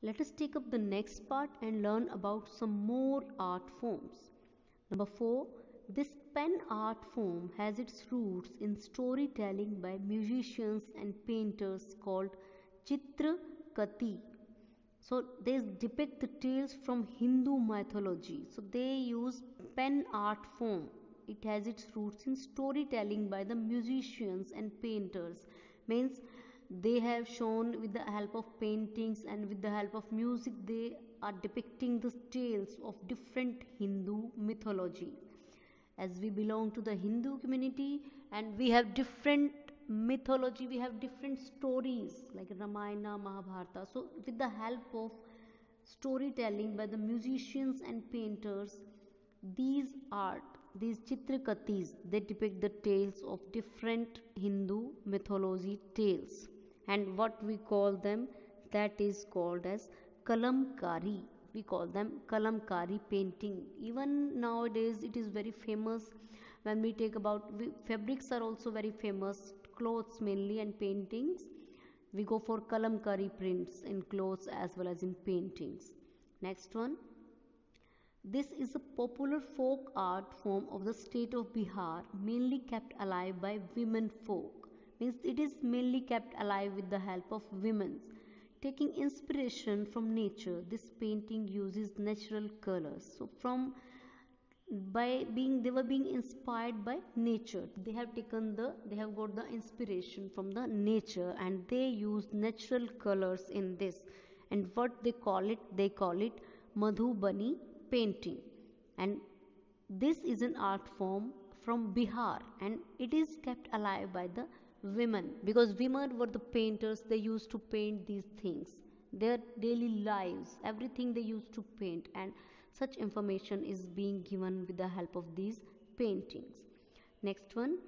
Let us take up the next part and learn about some more art forms. Number 4. This pen art form has its roots in storytelling by musicians and painters called Chitra Kati. So they depict the tales from Hindu mythology. So they use pen art form. It has its roots in storytelling by the musicians and painters. Means they have shown with the help of paintings and with the help of music they are depicting the tales of different Hindu mythology. As we belong to the Hindu community and we have different mythology, we have different stories like Ramayana, Mahabharata. So with the help of storytelling by the musicians and painters, these art, these chitrakatis, they depict the tales of different Hindu mythology tales. And what we call them, that is called as kalamkari. We call them kalamkari painting. Even nowadays it is very famous. When we take about fabrics are also very famous, clothes mainly and paintings, we go for kalamkari prints in clothes as well as in paintings. Next one, this is a popular folk art form of the state of Bihar, mainly kept alive by women folk. Means it is mainly kept alive with the help of women. Taking inspiration from nature, this painting uses natural colors. So from by being they were being inspired by nature. They have got the inspiration from the nature and they use natural colors in this. And what they call it Madhubani painting. And this is an art form from Bihar and it is kept alive by the women because women were the painters. They used to paint these things, their daily lives, everything they used to paint, and such information is being given with the help of these paintings. Next one,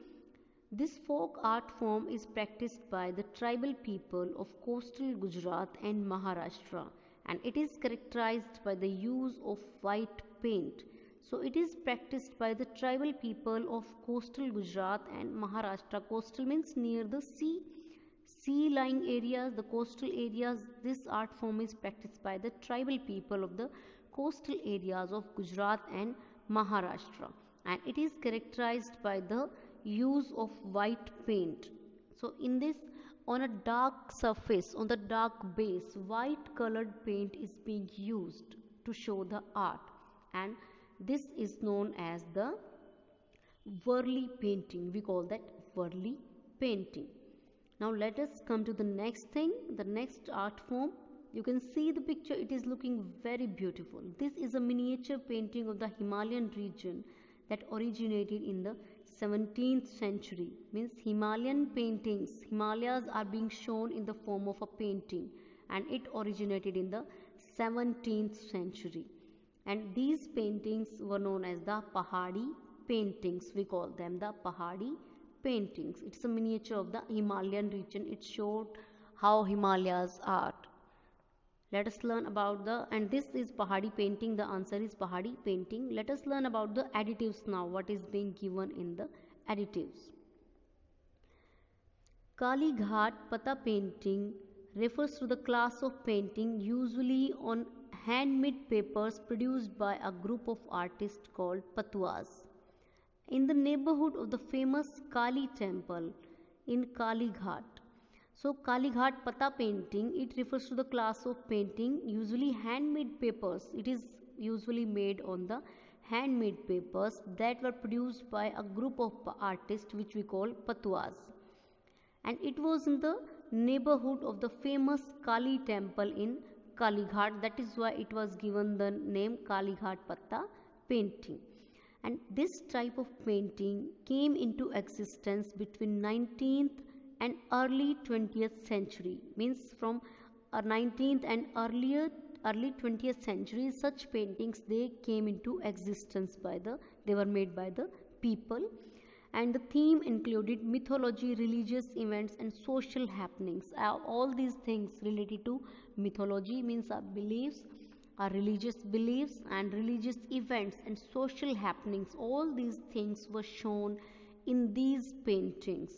this folk art form is practiced by the tribal people of coastal Gujarat and Maharashtra and it is characterized by the use of white paint. So it is practiced by the tribal people of coastal Gujarat and Maharashtra. Coastal means near the sea lying areas, the coastal areas. This art form is practiced by the tribal people of the coastal areas of Gujarat and Maharashtra and it is characterized by the use of white paint. So in this, on a dark surface, on the dark base, white colored paint is being used to show the art and this is known as the Varli painting. We call that Varli painting. Now let us come to the next thing, the next art form. You can see the picture, it is looking very beautiful. This is a miniature painting of the Himalayan region that originated in the 17th century. Means Himalayan paintings, Himalayas are being shown in the form of a painting and it originated in the 17th century. And these paintings were known as the Pahadi paintings. We call them the Pahadi paintings. It's a miniature of the Himalayan region. It showed how Himalayas are. Let us learn about and this is Pahadi painting. The answer is Pahadi painting. Let us learn about the additives now. What is being given in the additives? Kali Ghat Pata painting refers to the class of painting usually on handmade papers produced by a group of artists called patuas. In the neighborhood of the famous Kali temple in Kali Ghat. So Kali Ghat Pata painting, it refers to the class of painting usually handmade papers. It is usually made on the handmade papers that were produced by a group of artists which we call patuas. And it was in the neighborhood of the famous Kali temple in Kali Ghat. That is why it was given the name Kali Ghat Patta painting. And this type of painting came into existence between 19th and early 20th century. Means from 19th and early 20th century, such paintings they came into existence they were made by the people. And the theme included mythology, religious events and social happenings. All these things related to mythology means our beliefs, our religious beliefs and religious events and social happenings. All these things were shown in these paintings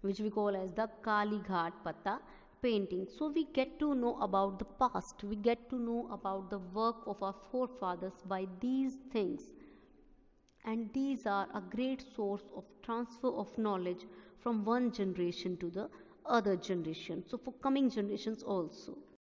which we call as the Kali Ghat Patta painting. So we get to know about the past, we get to know about the work of our forefathers by these things, and these are a great source of transfer of knowledge from one generation to the other generation, so for coming generations also.